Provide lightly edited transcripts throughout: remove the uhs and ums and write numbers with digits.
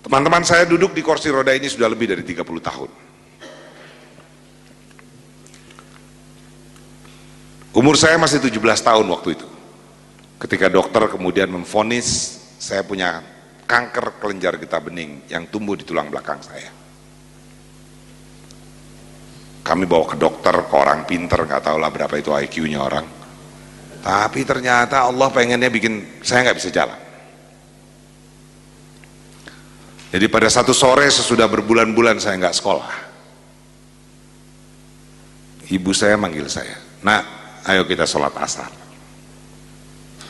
Teman-teman, saya duduk di kursi roda ini sudah lebih dari 30 tahun. Umur saya masih 17 tahun waktu itu, ketika dokter kemudian memvonis saya punya kanker kelenjar getah bening yang tumbuh di tulang belakang saya. Kami bawa ke dokter, ke orang pinter, nggak tahu lah berapa itu IQ-nya orang. Tapi ternyata Allah pengennya bikin saya nggak bisa jalan. Jadi pada satu sore sesudah berbulan-bulan saya nggak sekolah, ibu saya manggil saya, "Nak, ayo kita sholat asar.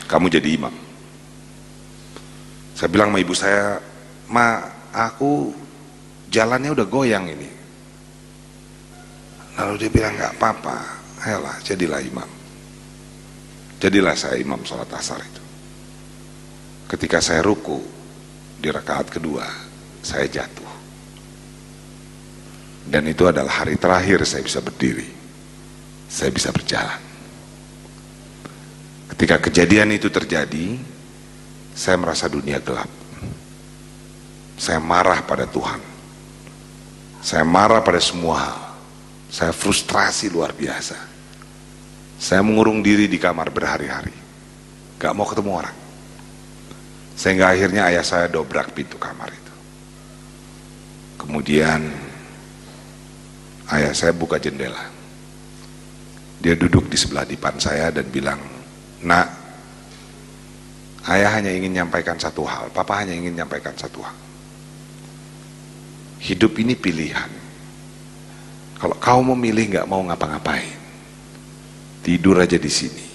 Kamu jadi imam." Saya bilang sama ibu saya, "Ma, aku jalannya udah goyang ini." Lalu dia bilang, "Nggak apa-apa, ayolah jadilah imam." Jadilah saya imam sholat asar itu. Ketika saya ruku di rakaat kedua, saya jatuh. Dan itu adalah hari terakhir saya bisa berdiri, saya bisa berjalan. Ketika kejadian itu terjadi, saya merasa dunia gelap. Saya marah pada Tuhan, saya marah pada semua hal, saya frustrasi luar biasa. Saya mengurung diri di kamar berhari-hari, gak mau ketemu orang. Sehingga akhirnya ayah saya dobrak pintu kamar itu. Kemudian ayah saya buka jendela, dia duduk di sebelah dipan saya dan bilang, "Nak, ayah hanya ingin menyampaikan satu hal, papa hanya ingin menyampaikan satu hal. Hidup ini pilihan. Kalau kau memilih nggak mau ngapa-ngapain, tidur aja di sini,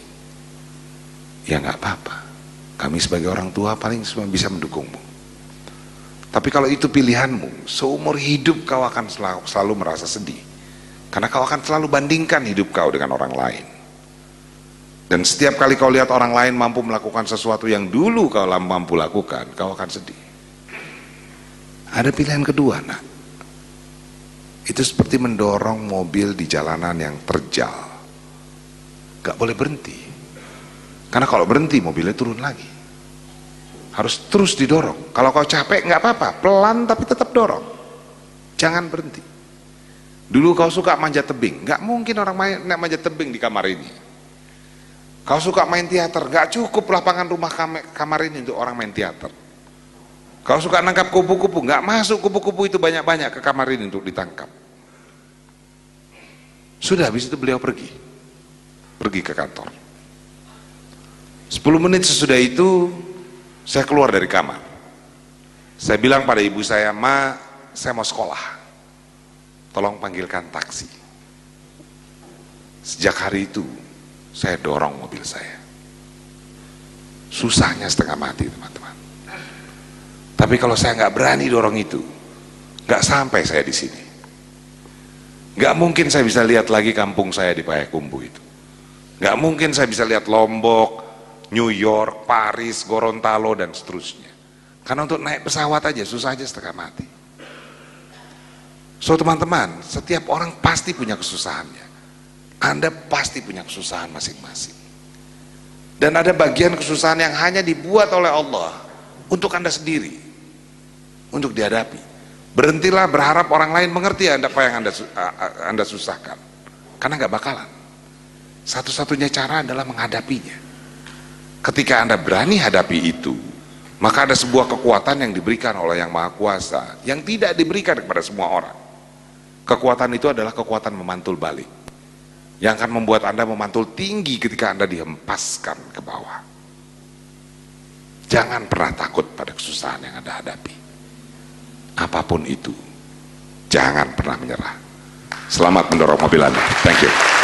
ya nggak apa-apa. Kami sebagai orang tua paling cuma bisa mendukungmu. Tapi kalau itu pilihanmu, seumur hidup kau akan selalu merasa sedih, karena kau akan selalu bandingkan hidup kau dengan orang lain. Dan setiap kali kau lihat orang lain mampu melakukan sesuatu yang dulu kau mampu lakukan, kau akan sedih. Ada pilihan kedua, Nak. Itu seperti mendorong mobil di jalanan yang terjal. Gak boleh berhenti. Karena kalau berhenti mobilnya turun lagi. Harus terus didorong. Kalau kau capek nggak apa-apa, pelan tapi tetap dorong. Jangan berhenti. Dulu kau suka manjat tebing, nggak mungkin orang manjat tebing di kamar ini. Kau suka main teater, nggak cukup lapangan rumah kamar ini untuk orang main teater. Kau suka nangkap kupu-kupu, nggak masuk kupu-kupu itu banyak-banyak ke kamar ini untuk ditangkap. Sudah, habis itu beliau pergi ke kantor. 10 menit sesudah itu saya keluar dari kamar. Saya bilang pada ibu saya, "Ma, saya mau sekolah, tolong panggilkan taksi." Sejak hari itu saya dorong mobil saya. Susahnya setengah mati, teman-teman. Tapi kalau saya nggak berani dorong itu, nggak sampai saya di sini. Nggak mungkin saya bisa lihat lagi kampung saya di Payakumbuh itu. Nggak mungkin saya bisa lihat Lombok, New York, Paris, Gorontalo, dan seterusnya. Karena untuk naik pesawat aja susah aja setengah mati. So teman-teman, setiap orang pasti punya kesusahannya. Anda pasti punya kesusahan masing-masing. Dan ada bagian kesusahan yang hanya dibuat oleh Allah untuk Anda sendiri, untuk dihadapi. Berhentilah berharap orang lain mengerti apa yang Anda susahkan, karena nggak bakalan. Satu-satunya cara adalah menghadapinya. Ketika Anda berani hadapi itu, maka ada sebuah kekuatan yang diberikan oleh Yang Maha Kuasa yang tidak diberikan kepada semua orang. Kekuatan itu adalah kekuatan memantul balik, yang akan membuat Anda memantul tinggi ketika Anda dihempaskan ke bawah. Jangan pernah takut pada kesusahan yang Anda hadapi. Apapun itu, jangan pernah menyerah. Selamat mendorong mobil Anda. Thank you.